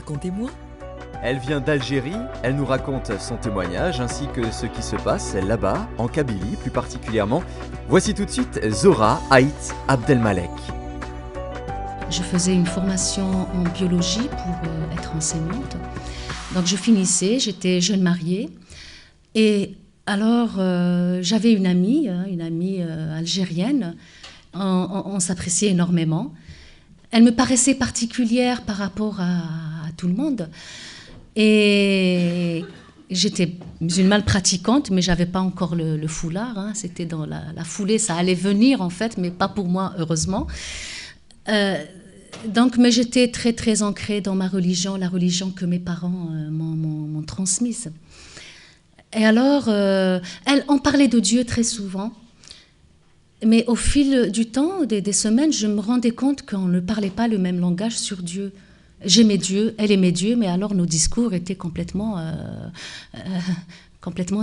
Racontez-moi. Elle vient d'Algérie, elle nous raconte son témoignage ainsi que ce qui se passe là-bas, en Kabylie plus particulièrement. Voici tout de suite Zora Haït Abdelmalek. Je faisais une formation en biologie pour être enseignante. Donc je finissais, j'étais jeune mariée. Et alors j'avais une amie algérienne. On s'appréciait énormément. Elle me paraissait particulière par rapport à tout le monde. Et j'étais musulmane pratiquante, mais je n'avais pas encore le foulard. Hein. C'était dans la foulée, ça allait venir en fait, mais pas pour moi, heureusement. Mais j'étais très, très ancrée dans ma religion, la religion que mes parents m'ont transmise. Et alors, on parlait de Dieu très souvent. Mais au fil du temps, des semaines, je me rendais compte qu'on ne parlait pas le même langage sur Dieu. J'aimais Dieu, elle aimait Dieu, mais alors nos discours étaient complètement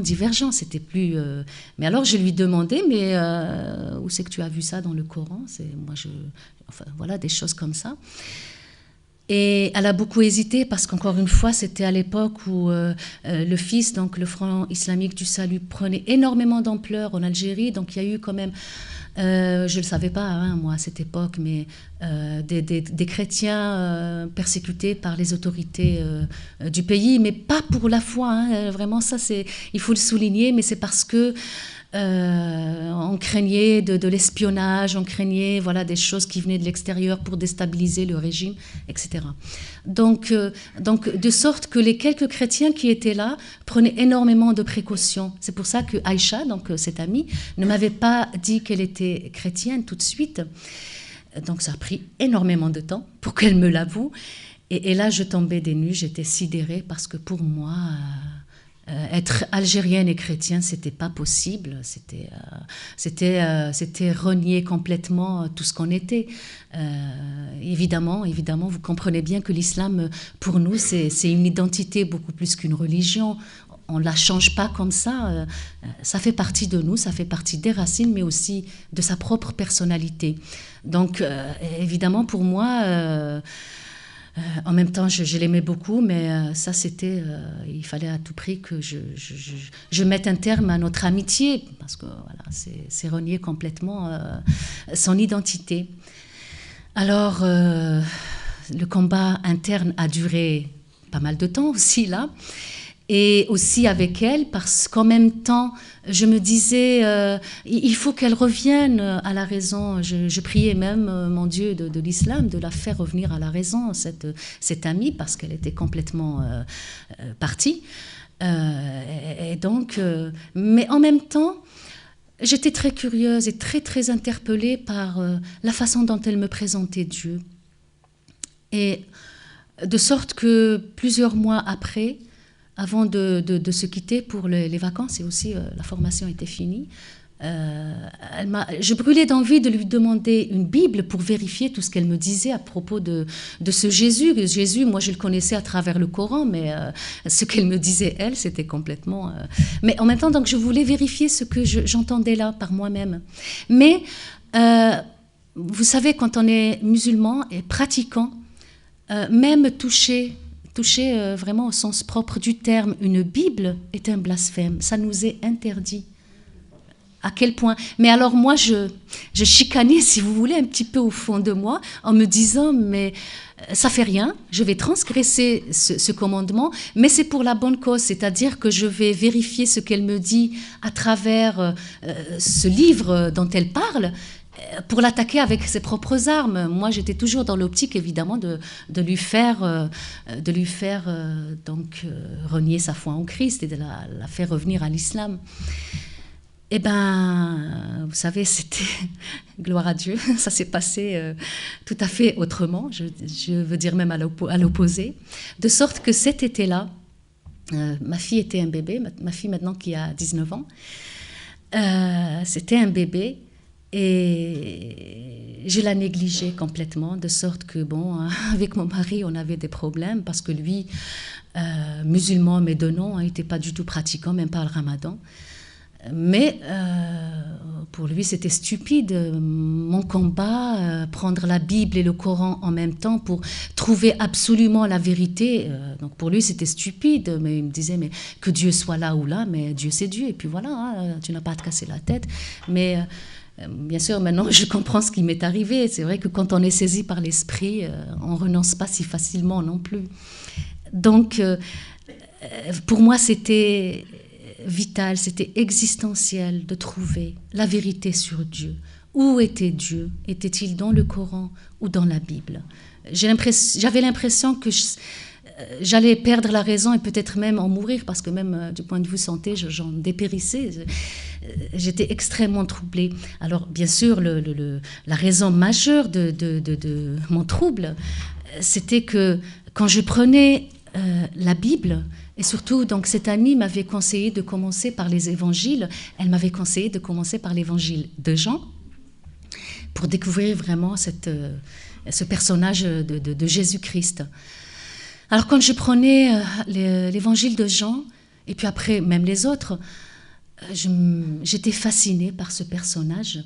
divergents. C'était plus. Mais alors je lui demandais, mais où c'est que tu as vu ça dans le Coran? Voilà, des choses comme ça. Et elle a beaucoup hésité parce qu'encore une fois, c'était à l'époque où le FIS, donc le Front islamique du salut, prenait énormément d'ampleur en Algérie. Donc il y a eu quand même, je ne le savais pas, hein, moi, à cette époque, mais des chrétiens persécutés par les autorités du pays, mais pas pour la foi. Hein, vraiment, ça, il faut le souligner, mais c'est parce que on craignait de l'espionnage, on craignait des choses qui venaient de l'extérieur pour déstabiliser le régime, etc. Donc, de sorte que les quelques chrétiens qui étaient là prenaient énormément de précautions. C'est pour ça que Aïcha, donc cette amie, ne m'avait pas dit qu'elle était chrétienne tout de suite. Donc ça a pris énormément de temps pour qu'elle me l'avoue. Et là, je tombais des nues, j'étais sidérée parce que pour moi... être algérienne et chrétienne, c'était pas possible. C'était renier complètement tout ce qu'on était. Évidemment, vous comprenez bien que l'islam, pour nous, c'est une identité beaucoup plus qu'une religion. On ne la change pas comme ça. Ça fait partie de nous, ça fait partie des racines, mais aussi de sa propre personnalité. Donc, évidemment, pour moi... en même temps, je l'aimais beaucoup, mais ça, c'était... il fallait à tout prix que je mette un terme à notre amitié, parce que voilà, c'est renier complètement son identité. Alors, le combat interne a duré pas mal de temps aussi, là. Et aussi avec elle, parce qu'en même temps, je me disais, il faut qu'elle revienne à la raison. Je priais même mon Dieu de l'islam de la faire revenir à la raison, cette amie, parce qu'elle était complètement partie. Et donc, mais en même temps, j'étais très curieuse et très, très interpellée par la façon dont elle me présentait Dieu. Et de sorte que plusieurs mois après, avant de se quitter pour les vacances, et aussi la formation était finie, je brûlais d'envie de lui demander une Bible pour vérifier tout ce qu'elle me disait à propos de ce Jésus. Jésus, moi, je le connaissais à travers le Coran, mais ce qu'elle me disait, elle, c'était complètement... Mais en même temps, donc, je voulais vérifier ce que j'entendais là par moi-même. Mais, vous savez, quand on est musulman et pratiquant, même toucher vraiment au sens propre du terme, une Bible est un blasphème. Ça nous est interdit. À quel point? Mais alors moi, je chicanais, si vous voulez, un petit peu au fond de moi, en me disant, mais ça fait rien, je vais transgresser ce commandement, mais c'est pour la bonne cause, c'est-à-dire que je vais vérifier ce qu'elle me dit à travers ce livre dont elle parle, pour l'attaquer avec ses propres armes. Moi, j'étais toujours dans l'optique, évidemment, de lui faire renier sa foi en Christ et de la faire revenir à l'islam. Eh bien, vous savez, c'était, gloire à Dieu, ça s'est passé tout à fait autrement, je veux dire même à l'opposé. De sorte que cet été-là, ma fille était un bébé, ma fille maintenant qui a 19 ans, c'était un bébé, et je la négligeais complètement, de sorte que, avec mon mari, on avait des problèmes, parce que lui, musulman, mais de nom, n'était pas du tout pratiquant, même pas le ramadan. Mais pour lui, c'était stupide. Mon combat, prendre la Bible et le Coran en même temps pour trouver absolument la vérité. Donc pour lui, c'était stupide. Mais il me disait, mais que Dieu soit là ou là, mais Dieu c'est Dieu. Et puis voilà, hein, tu n'as pas à te casser la tête. Mais bien sûr, maintenant, je comprends ce qui m'est arrivé. C'est vrai que quand on est saisi par l'esprit, on ne renonce pas si facilement non plus. Donc, pour moi, c'était vital, c'était existentiel de trouver la vérité sur Dieu. Où était Dieu? Était-il dans le Coran ou dans la Bible? J'avais l'impression que j'allais perdre la raison et peut-être même en mourir, parce que même du point de vue santé, j'en dépérissais. J'étais extrêmement troublée. Alors, bien sûr, la raison majeure de mon trouble, c'était que quand je prenais la Bible, et surtout, donc, cette amie m'avait conseillé de commencer par les évangiles. Elle m'avait conseillé de commencer par l'évangile de Jean pour découvrir vraiment ce personnage de Jésus-Christ. Alors, quand je prenais l'évangile de Jean, et puis après, même les autres, j'étais fascinée par ce personnage.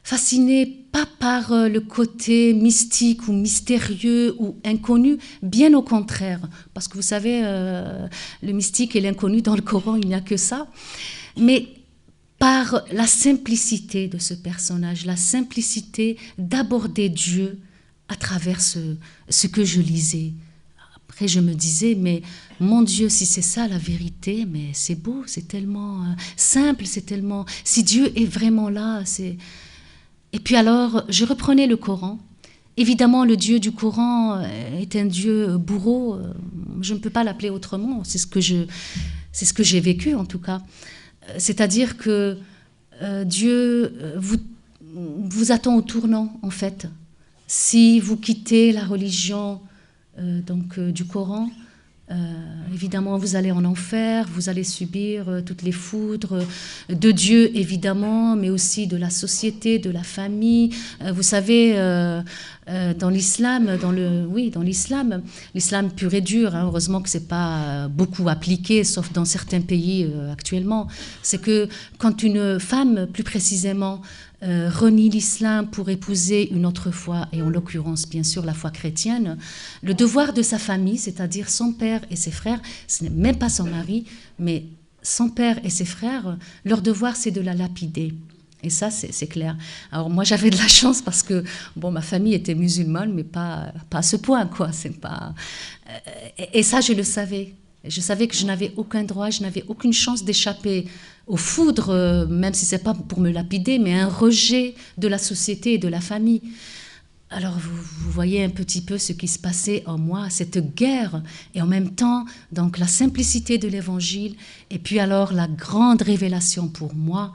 Fascinée pas par le côté mystique ou mystérieux ou inconnu, bien au contraire. Parce que vous savez, le mystique et l'inconnu dans le Coran, il n'y a que ça. Mais par la simplicité de ce personnage, la simplicité d'aborder Dieu à travers ce que je lisais. Après, je me disais, mais mon Dieu, si c'est ça la vérité, mais c'est beau, c'est tellement simple, c'est tellement... Si Dieu est vraiment là, c'est... Et puis alors, je reprenais le Coran. Évidemment, le Dieu du Coran est un Dieu bourreau. Je ne peux pas l'appeler autrement. C'est ce que j'ai vécu, en tout cas. C'est-à-dire que Dieu vous attend au tournant, en fait. Si vous quittez la religion du Coran, évidemment, vous allez en enfer, vous allez subir toutes les foudres de Dieu, évidemment, mais aussi de la société, de la famille. Vous savez, dans l'islam, l'islam pur et dur, hein, heureusement que c'est pas beaucoup appliqué, sauf dans certains pays actuellement, c'est que quand une femme, plus précisément, renie l'islam pour épouser une autre foi, et en l'occurrence, bien sûr, la foi chrétienne, le devoir de sa famille, c'est-à-dire son père et ses frères, ce n'est même pas son mari, mais son père et ses frères, leur devoir, c'est de la lapider. Et ça, c'est clair. Alors moi, j'avais de la chance parce que, bon, ma famille était musulmane, mais pas à ce point, quoi. C'est pas... Et ça, je le savais. Je savais que je n'avais aucun droit, je n'avais aucune chance d'échapper aux foudres, même si ce n'est pas pour me lapider, mais un rejet de la société et de la famille. Alors vous voyez un petit peu ce qui se passait en moi, cette guerre, et en même temps, donc la simplicité de l'évangile, et puis alors la grande révélation pour moi,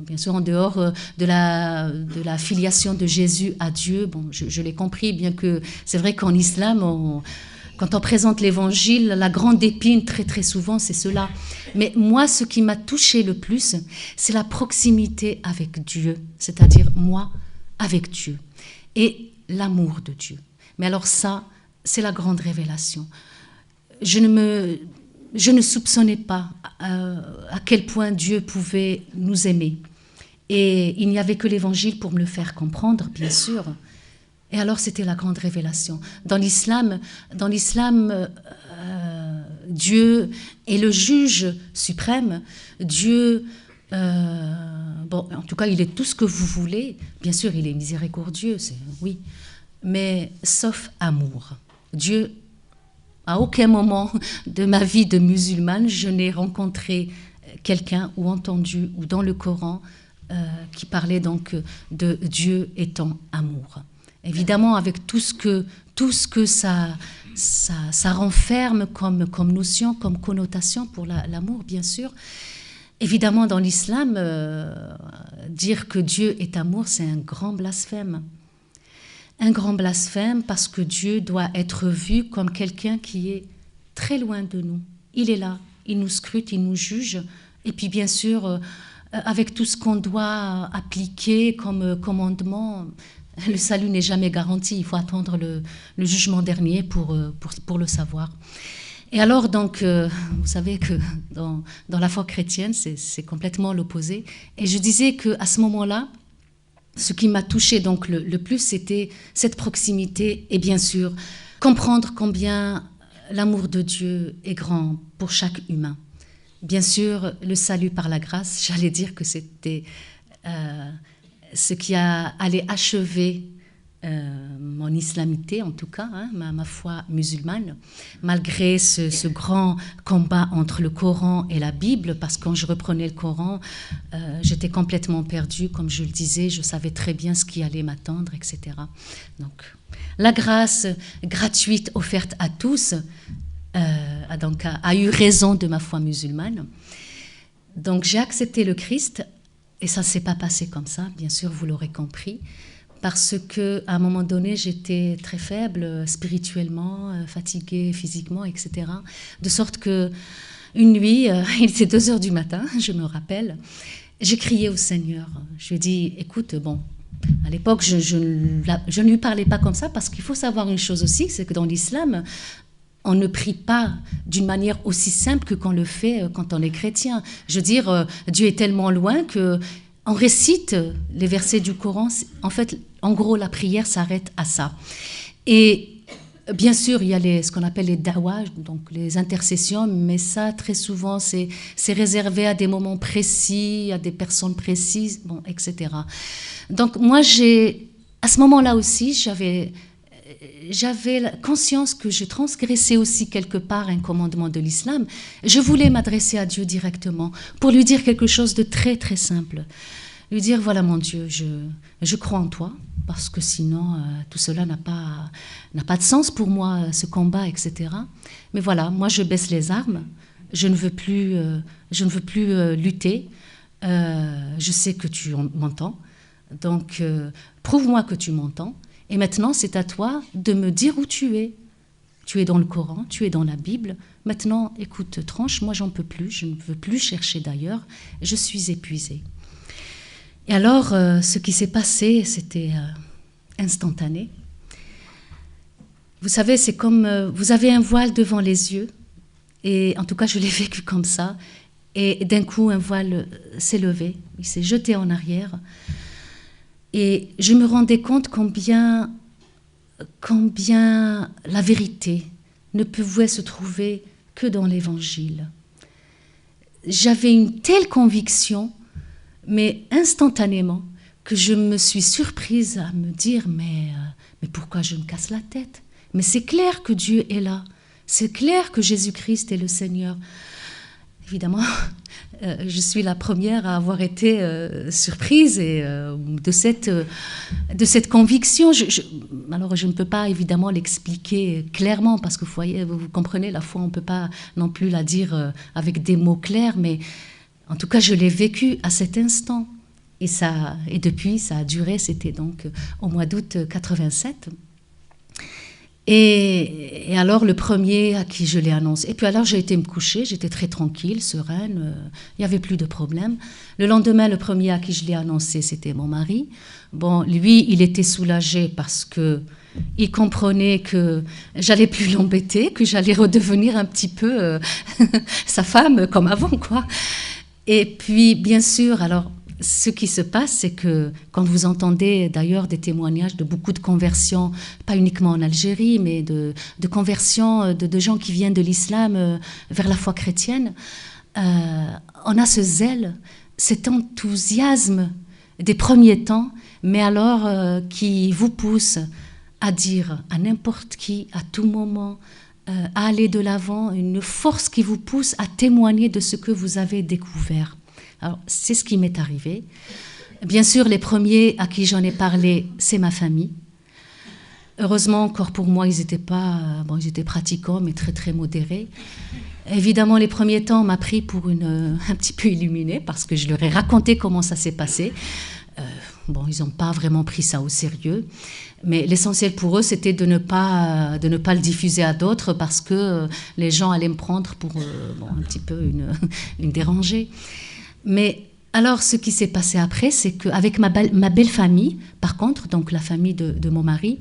bien sûr en dehors de la filiation de Jésus à Dieu. Bon, je l'ai compris, bien que c'est vrai qu'en islam, quand on présente l'évangile, la grande épine, très très souvent, c'est cela. Mais moi, ce qui m'a touché le plus, c'est la proximité avec Dieu, c'est-à-dire moi avec Dieu, et l'amour de Dieu. Mais alors ça, c'est la grande révélation. Je ne soupçonnais pas à quel point Dieu pouvait nous aimer. Et il n'y avait que l'évangile pour me le faire comprendre, bien sûr. Et alors, c'était la grande révélation. Dans l'islam, Dieu est le juge suprême. Dieu, en tout cas, il est tout ce que vous voulez. Bien sûr, il est miséricordieux, oui. Mais sauf amour. Dieu, à aucun moment de ma vie de musulmane, je n'ai rencontré quelqu'un ou entendu, ou dans le Coran, qui parlait donc de Dieu étant amour. Évidemment, avec tout ce que ça renferme comme notion, comme connotation pour l'amour, bien sûr. Évidemment, dans l'islam, dire que Dieu est amour, c'est un grand blasphème. Un grand blasphème parce que Dieu doit être vu comme quelqu'un qui est très loin de nous. Il est là, il nous scrute, il nous juge. Et puis, bien sûr, avec tout ce qu'on doit appliquer comme commandement... Le salut n'est jamais garanti, il faut attendre le jugement dernier pour le savoir. Et alors, donc, vous savez que dans la foi chrétienne, c'est complètement l'opposé. Et je disais qu'à ce moment-là, ce qui m'a touchée donc le plus, c'était cette proximité et bien sûr, comprendre combien l'amour de Dieu est grand pour chaque humain. Bien sûr, le salut par la grâce, j'allais dire que c'était ce qui allait achever mon islamité, en tout cas, hein, ma foi musulmane, malgré ce grand combat entre le Coran et la Bible, parce que quand je reprenais le Coran, j'étais complètement perdue, comme je le disais, je savais très bien ce qui allait m'attendre, etc. Donc, la grâce gratuite offerte à tous a eu raison de ma foi musulmane. Donc, j'ai accepté le Christ, et ça ne s'est pas passé comme ça, bien sûr, vous l'aurez compris, parce qu'à un moment donné, j'étais très faible spirituellement, fatiguée physiquement, etc. De sorte qu'une nuit, il était 2 heures du matin, je me rappelle, j'ai crié au Seigneur. Je lui ai dit, écoute, bon, à l'époque, je ne lui parlais pas comme ça, parce qu'il faut savoir une chose aussi, c'est que dans l'islam, on ne prie pas d'une manière aussi simple que qu'on le fait quand on est chrétien. Je veux dire, Dieu est tellement loin que on récite les versets du Coran. En fait, en gros, la prière s'arrête à ça. Et bien sûr, il y a ce qu'on appelle les da'wah, donc les intercessions, mais ça, très souvent, c'est réservé à des moments précis, à des personnes précises, bon, etc. Donc, moi, à ce moment-là aussi, j'avais la conscience que je transgressais aussi quelque part un commandement de l'islam. Je voulais m'adresser à Dieu directement pour lui dire quelque chose de très, très simple. Lui dire, voilà mon Dieu, je crois en toi, parce que sinon, tout cela n'a pas de sens pour moi, ce combat, etc. Mais voilà, moi, je baisse les armes. Je ne veux plus lutter. Je sais que tu m'entends. Donc, prouve-moi que tu m'entends. Et maintenant, c'est à toi de me dire où tu es. Tu es dans le Coran, tu es dans la Bible. Maintenant, écoute, tranche, moi, j'en peux plus. Je ne veux plus chercher d'ailleurs. Je suis épuisée. Et alors, ce qui s'est passé, c'était instantané. Vous savez, c'est comme vous avez un voile devant les yeux. Et en tout cas, je l'ai vécu comme ça. Et d'un coup, un voile s'est levé. Il s'est jeté en arrière. Et je me rendais compte combien la vérité ne pouvait se trouver que dans l'Évangile. J'avais une telle conviction, mais instantanément, que je me suis surprise à me dire, mais pourquoi je me casse la tête? Mais c'est clair que Dieu est là. C'est clair que Jésus-Christ est le Seigneur. Évidemment, je suis la première à avoir été surprise et, de cette conviction. Alors, je ne peux pas évidemment l'expliquer clairement parce que vous comprenez, la foi, on ne peut pas non plus la dire avec des mots clairs, mais en tout cas, je l'ai vécu à cet instant. Et depuis, ça a duré, c'était donc au mois d'août 87. Et alors, le premier à qui je l'ai annoncé, et puis alors j'ai été me coucher, j'étais très tranquille, sereine, il n'y avait plus de problème. Le lendemain, le premier à qui je l'ai annoncé, c'était mon mari. Bon, lui, il était soulagé parce qu'il comprenait que j'allais plus l'embêter, que j'allais redevenir un petit peu sa femme comme avant, quoi. Et puis, bien sûr, alors, ce qui se passe, c'est que quand vous entendez d'ailleurs des témoignages de beaucoup de conversions, pas uniquement en Algérie, mais de conversions de gens qui viennent de l'islam vers la foi chrétienne, on a ce zèle, cet enthousiasme des premiers temps, mais alors qui vous pousse à dire à n'importe qui, à tout moment, à aller de l'avant, une force qui vous pousse à témoigner de ce que vous avez découvert. Alors, c'est ce qui m'est arrivé. Bien sûr, les premiers à qui j'en ai parlé, c'est ma famille. Heureusement, encore pour moi, ils étaient pratiquants, mais très, très modérés. Évidemment, les premiers temps, on m'a pris pour un petit peu illuminée, parce que je leur ai raconté comment ça s'est passé. Ils n'ont pas vraiment pris ça au sérieux. Mais l'essentiel pour eux, c'était de ne pas le diffuser à d'autres, parce que les gens allaient me prendre pour un petit peu une dérangée. Mais alors, ce qui s'est passé après, c'est qu'avec ma belle famille, par contre, donc la famille de mon mari,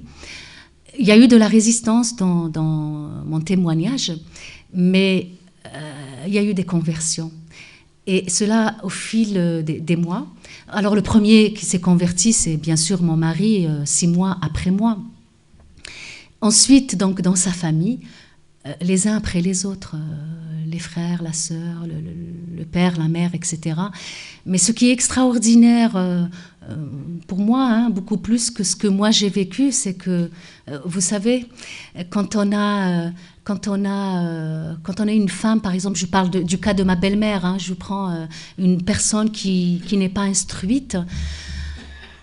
il y a eu de la résistance dans mon témoignage. Mais il y a eu des conversions. Et cela au fil des mois. Alors le premier qui s'est converti, c'est bien sûr mon mari, 6 mois après moi. Ensuite, donc, dans sa famille, les uns après les autres, les frères, la sœur, le père, la mère, etc. Mais ce qui est extraordinaire pour moi, hein, beaucoup plus que ce que moi j'ai vécu, c'est que, vous savez, quand on a une femme, par exemple, je parle du cas de ma belle-mère, hein, je prends une personne qui n'est pas instruite,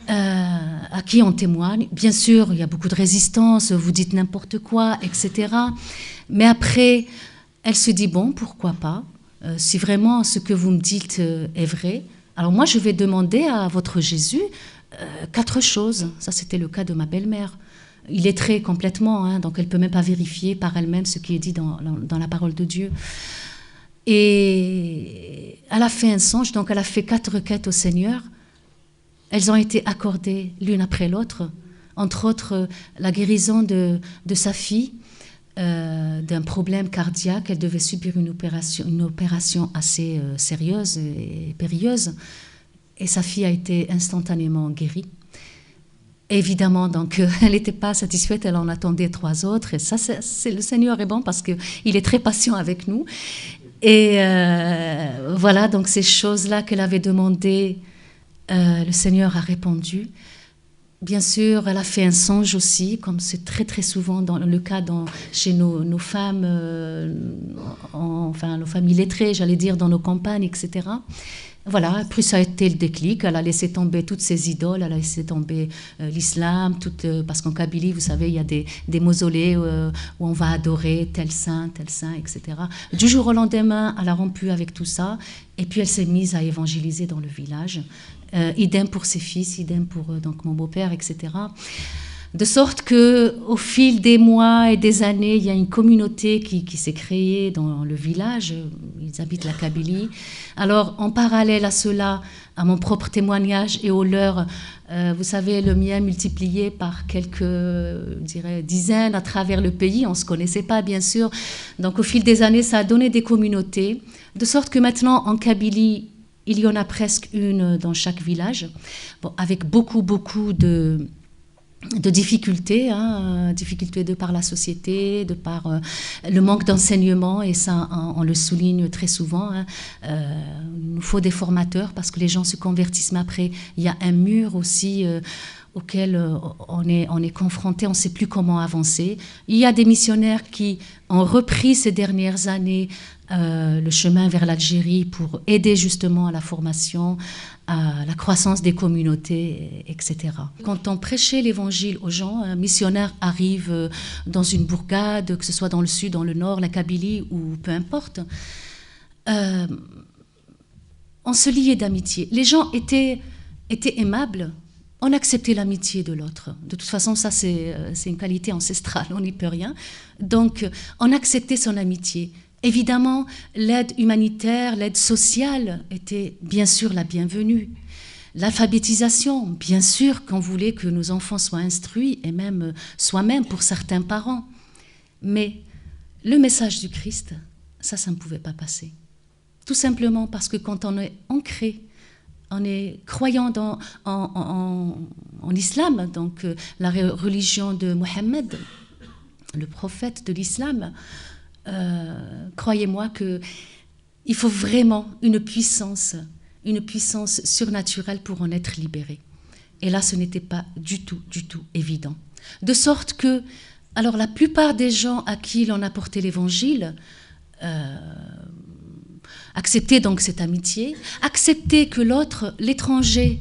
à qui on témoigne. Bien sûr, il y a beaucoup de résistance, vous dites n'importe quoi, etc. Mais après, elle se dit, bon, pourquoi pas, si vraiment ce que vous me dites est vrai. Alors moi, je vais demander à votre Jésus 4 choses. Ça, c'était le cas de ma belle-mère. Il est très complètement, hein, donc elle ne peut même pas vérifier par elle-même ce qui est dit dans la parole de Dieu. Et elle a fait un songe, donc elle a fait 4 requêtes au Seigneur. Elles ont été accordées l'une après l'autre, entre autres la guérison de sa fille d'un problème cardiaque. Elle devait subir une opération assez sérieuse et périlleuse. Et sa fille a été instantanément guérie. Évidemment, donc, elle n'était pas satisfaite, elle en attendait 3 autres. Et ça, le Seigneur est bon parce qu'il est très patient avec nous. Et voilà, donc ces choses-là qu'elle avait demandées, le Seigneur a répondu. Bien sûr, elle a fait un songe aussi, comme c'est très très souvent dans le cas chez nos femmes, enfin nos femmes illettrées, j'allais dire, dans nos campagnes, etc. Voilà, puis ça a été le déclic, elle a laissé tomber toutes ses idoles, elle a laissé tomber l'islam, parce qu'en Kabylie, vous savez, il y a des mausolées où on va adorer tel saint, etc. Du jour au lendemain, elle a rompu avec tout ça, et puis elle s'est mise à évangéliser dans le village. Idem pour ses fils, idem pour donc mon beau-père, etc. De sorte qu'au fil des mois et des années, il y a une communauté qui s'est créée dans le village. Ils habitent la Kabylie. Alors, en parallèle à cela, à mon propre témoignage et au leur, vous savez, le mien multiplié par quelques, je dirais, dizaines à travers le pays. On ne se connaissait pas, bien sûr. Donc, au fil des années, ça a donné des communautés. De sorte que maintenant, en Kabylie, il y en a presque une dans chaque village, bon, avec beaucoup de difficultés, hein, difficultés de par la société, de par le manque d'enseignement, et ça, on le souligne très souvent. Hein. Il nous faut des formateurs parce que les gens se convertissent, mais après, il y a un mur aussi auquel on est confronté, on ne sait plus comment avancer. Il y a des missionnaires qui ont repris ces dernières années le chemin vers l'Algérie pour aider justement à la formation, à la croissance des communautés, etc. Quand on prêchait l'évangile aux gens, un missionnaire arrive dans une bourgade, que ce soit dans le sud, dans le nord, la Kabylie ou peu importe, on se liait d'amitié. Les gens étaient aimables, on acceptait l'amitié de l'autre. De toute façon, ça c'est une qualité ancestrale, on n'y peut rien. Donc on acceptait son amitié. Évidemment, l'aide humanitaire, l'aide sociale était bien sûr la bienvenue. L'alphabétisation, bien sûr qu'on voulait que nos enfants soient instruits, et même soi-même pour certains parents. Mais le message du Christ, ça ne pouvait pas passer. Tout simplement parce que quand on est ancré, on est croyant en islam, donc la religion de Mohammed, le prophète de l'islam, croyez-moi qu'il faut vraiment une puissance surnaturelle pour en être libéré. Et là, ce n'était pas du tout évident. De sorte que, alors la plupart des gens à qui l'on apportait l'évangile acceptaient donc cette amitié, acceptaient que l'autre, l'étranger,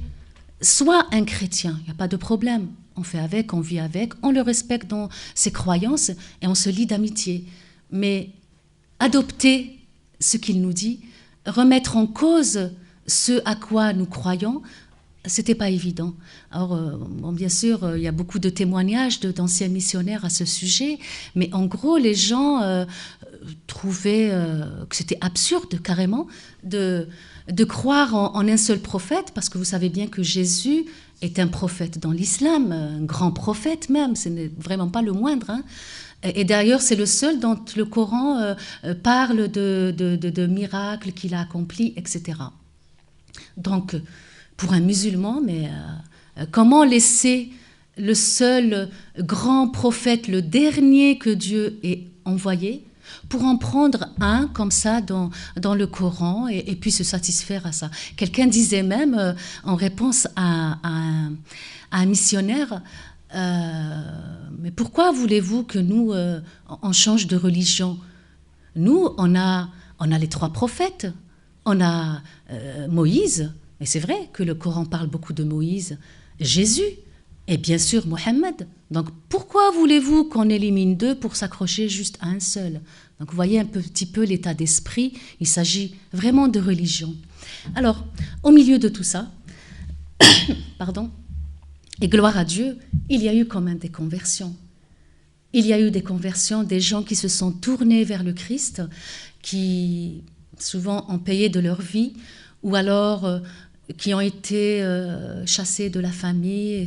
soit un chrétien, il n'y a pas de problème. On fait avec, on vit avec, on le respecte dans ses croyances et on se lie d'amitié. Mais adopter ce qu'il nous dit, remettre en cause ce à quoi nous croyons, c'était pas évident. Alors, bon, bien sûr, il y a beaucoup de témoignages d'anciens missionnaires à ce sujet, mais en gros, les gens trouvaient que c'était absurde carrément de croire en un seul prophète, parce que vous savez bien que Jésus est un prophète dans l'islam, un grand prophète même, ce n'est vraiment pas le moindre. Hein. Et d'ailleurs, c'est le seul dont le Coran parle de miracles qu'il a accomplis, etc. Donc, pour un musulman, mais comment laisser le seul grand prophète, le dernier que Dieu ait envoyé, pour en prendre un comme ça dans le Coran et puis se satisfaire à ça. Quelqu'un disait même, en réponse à un missionnaire, mais pourquoi voulez-vous que nous, on change de religion? Nous, on a les 3 prophètes, on a Moïse, et c'est vrai que le Coran parle beaucoup de Moïse, Jésus, et bien sûr Mohammed. Donc pourquoi voulez-vous qu'on élimine 2 pour s'accrocher juste à un seul? Donc vous voyez un petit peu l'état d'esprit, il s'agit vraiment de religion. Alors, au milieu de tout ça, pardon, et gloire à Dieu, il y a eu quand même des conversions. Il y a eu des conversions, des gens qui se sont tournés vers le Christ, qui souvent ont payé de leur vie, ou alors qui ont été chassés de la famille, et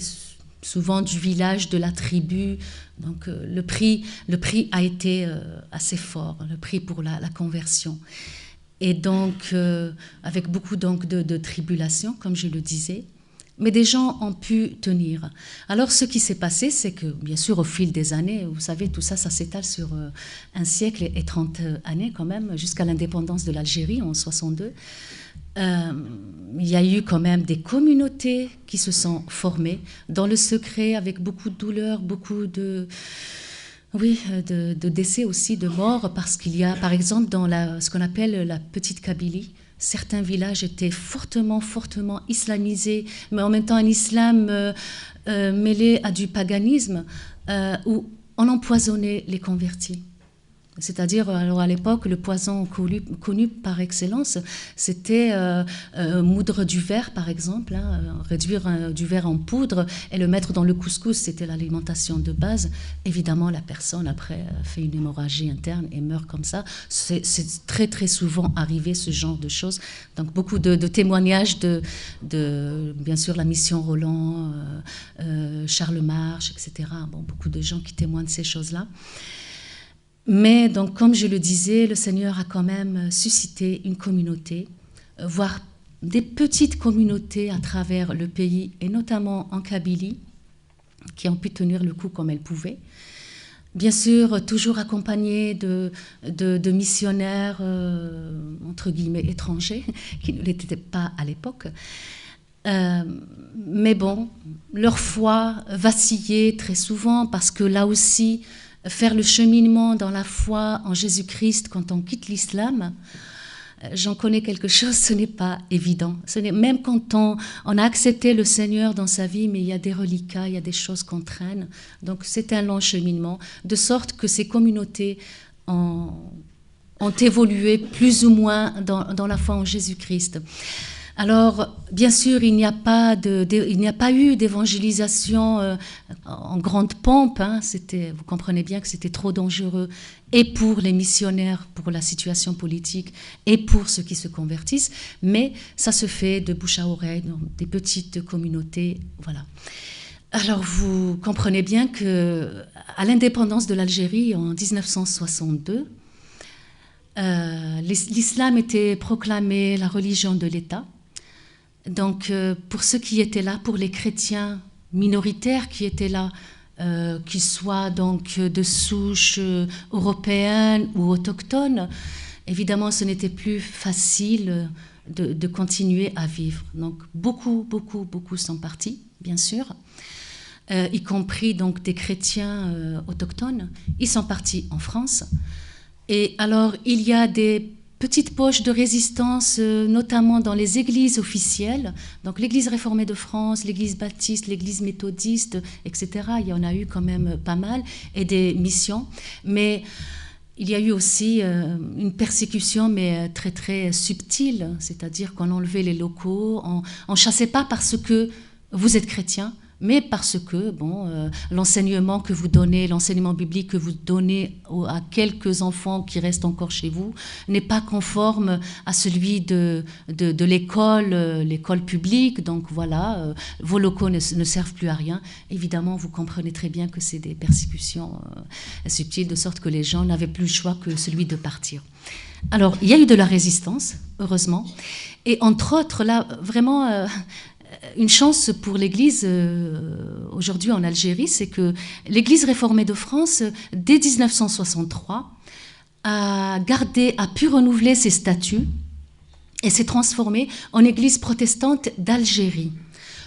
souvent du village, de la tribu. Donc le prix a été assez fort, le prix pour la conversion. Et donc, avec beaucoup donc, de tribulations, comme je le disais, mais des gens ont pu tenir. Alors ce qui s'est passé, c'est que, bien sûr, au fil des années, vous savez, tout ça, ça s'étale sur un siècle et 30 années quand même, jusqu'à l'indépendance de l'Algérie en 62. Il y a eu quand même des communautés qui se sont formées dans le secret, avec beaucoup de douleur, beaucoup de décès aussi, de morts, parce qu'il y a, par exemple, dans ce qu'on appelle la petite Kabylie, certains villages étaient fortement islamisés, mais en même temps un islam mêlé à du paganisme, où on empoisonnait les convertis. C'est-à-dire, alors à l'époque, le poison connu par excellence, c'était moudre du verre, par exemple, hein, réduire du verre en poudre et le mettre dans le couscous, c'était l'alimentation de base. Évidemment, la personne, après, fait une hémorragie interne et meurt comme ça. C'est très, très souvent arrivé, ce genre de choses. Donc, beaucoup de témoignages de, bien sûr, la mission Roland, Charles March, etc. Bon, beaucoup de gens qui témoignent de ces choses-là. Mais donc, comme je le disais, le Seigneur a quand même suscité une communauté, voire des petites communautés à travers le pays, et notamment en Kabylie, qui ont pu tenir le coup comme elles pouvaient. Bien sûr, toujours accompagnées de missionnaires, entre guillemets, étrangers, qui ne l'étaient pas à l'époque. Mais bon, leur foi vacillait très souvent, parce que là aussi, faire le cheminement dans la foi en Jésus-Christ quand on quitte l'islam, j'en connais quelque chose, ce n'est pas évident. Même quand on a accepté le Seigneur dans sa vie, mais il y a des reliquats, il y a des choses qu'on traîne. Donc c'est un long cheminement, de sorte que ces communautés ont évolué plus ou moins dans la foi en Jésus-Christ. Alors, bien sûr, il n'y a pas eu d'évangélisation en grande pompe. Hein. Vous comprenez bien que c'était trop dangereux, et pour les missionnaires, pour la situation politique, et pour ceux qui se convertissent. Mais ça se fait de bouche à oreille, dans des petites communautés. Voilà. Alors, vous comprenez bien qu'à l'indépendance de l'Algérie en 1962, l'islam était proclamé la religion de l'État. Donc, pour ceux qui étaient là, pour les chrétiens minoritaires qui étaient là, qu'ils soient donc de souche européenne ou autochtone, évidemment, ce n'était plus facile de continuer à vivre. Donc, beaucoup sont partis, bien sûr, y compris donc des chrétiens autochtones. Ils sont partis en France. Et alors, il y a des petites poches de résistance, notamment dans les églises officielles, donc l'Église réformée de France, l'Église baptiste, l'Église méthodiste, etc. Il y en a eu quand même pas mal, et des missions. Mais il y a eu aussi une persécution, mais très très subtile, c'est-à-dire qu'on enlevait les locaux, on ne chassait pas parce que vous êtes chrétien, mais parce que l'enseignement que vous donnez, l'enseignement biblique que vous donnez à quelques enfants qui restent encore chez vous, n'est pas conforme à celui de l'école publique. Donc voilà, vos locaux ne servent plus à rien. Évidemment, vous comprenez très bien que c'est des persécutions subtiles, de sorte que les gens n'avaient plus le choix que celui de partir. Alors, il y a eu de la résistance, heureusement, et entre autres, là, vraiment... une chance pour l'Église aujourd'hui en Algérie, c'est que l'Église réformée de France, dès 1963, a pu renouveler ses statuts et s'est transformée en Église protestante d'Algérie.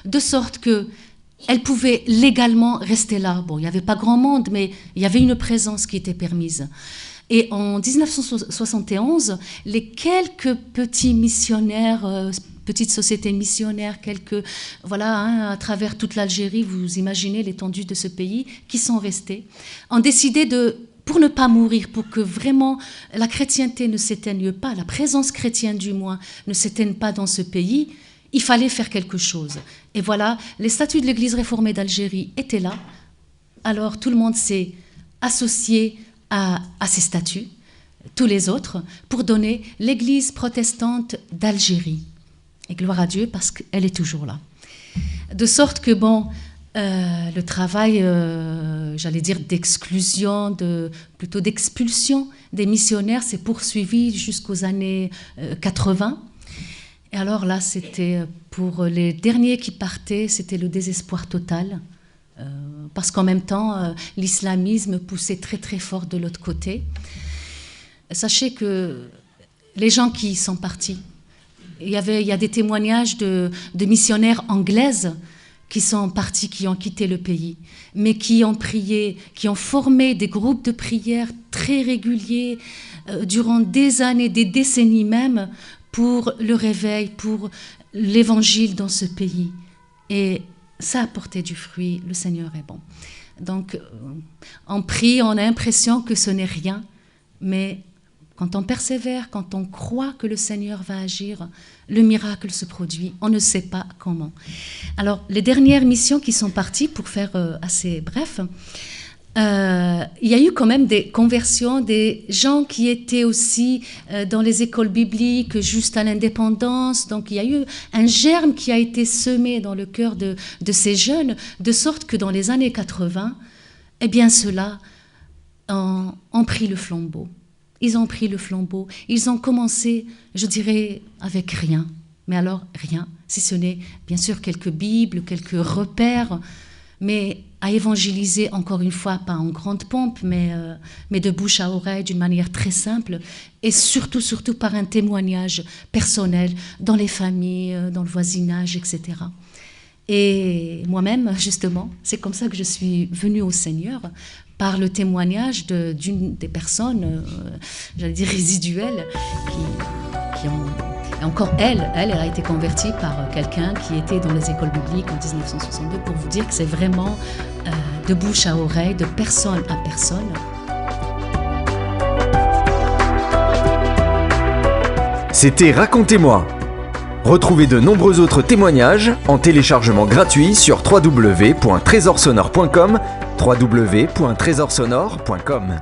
De sorte qu'elle pouvait légalement rester là. Bon, il n'y avait pas grand monde, mais il y avait une présence qui était permise. Et en 1971, les quelques petits missionnaires... petite société missionnaire, à travers toute l'Algérie, vous imaginez l'étendue de ce pays, qui sont restés, ont décidé pour ne pas mourir, pour que vraiment la chrétienté ne s'éteigne pas, la présence chrétienne du moins ne s'éteigne pas dans ce pays, il fallait faire quelque chose. Et voilà, les statuts de l'Église réformée d'Algérie étaient là, alors tout le monde s'est associé à ces statuts, tous les autres, pour donner l'Église protestante d'Algérie. Et gloire à Dieu, parce qu'elle est toujours là. De sorte que, le travail, j'allais dire d'exclusion, plutôt d'expulsion des missionnaires s'est poursuivi jusqu'aux années 80. Et alors là, c'était pour les derniers qui partaient, c'était le désespoir total. Parce qu'en même temps, l'islamisme poussait très très fort de l'autre côté. Sachez que les gens qui sont partis, il y a des témoignages de missionnaires anglaises qui sont parties, qui ont quitté le pays, mais qui ont prié, qui ont formé des groupes de prière très réguliers durant des années, des décennies même, pour le réveil, pour l'évangile dans ce pays. Et ça a porté du fruit, le Seigneur est bon. Donc, on prie, on a l'impression que ce n'est rien, mais quand on persévère, quand on croit que le Seigneur va agir, le miracle se produit. On ne sait pas comment. Alors, les dernières missions qui sont parties, pour faire assez bref, il y a eu quand même des conversions, des gens qui étaient aussi dans les écoles bibliques juste à l'indépendance. Donc, il y a eu un germe qui a été semé dans le cœur de ces jeunes, de sorte que dans les années 80, eh bien, ceux-là ont pris le flambeau. Ils ont pris le flambeau. Ils ont commencé, je dirais, avec rien. Mais alors, rien, si ce n'est, bien sûr, quelques bibles, quelques repères, mais à évangéliser, encore une fois, pas en grande pompe, mais de bouche à oreille, d'une manière très simple, et surtout par un témoignage personnel dans les familles, dans le voisinage, etc. Et moi-même, justement, c'est comme ça que je suis venue au Seigneur, par le témoignage d'une des personnes, j'allais dire résiduelles, qui ont... Et encore elle a été convertie par quelqu'un qui était dans les écoles bibliques en 1962, pour vous dire que c'est vraiment de bouche à oreille, de personne à personne. C'était Racontez-moi. Retrouvez de nombreux autres témoignages en téléchargement gratuit sur www.trésorsonore.com, www.trésorsonore.com.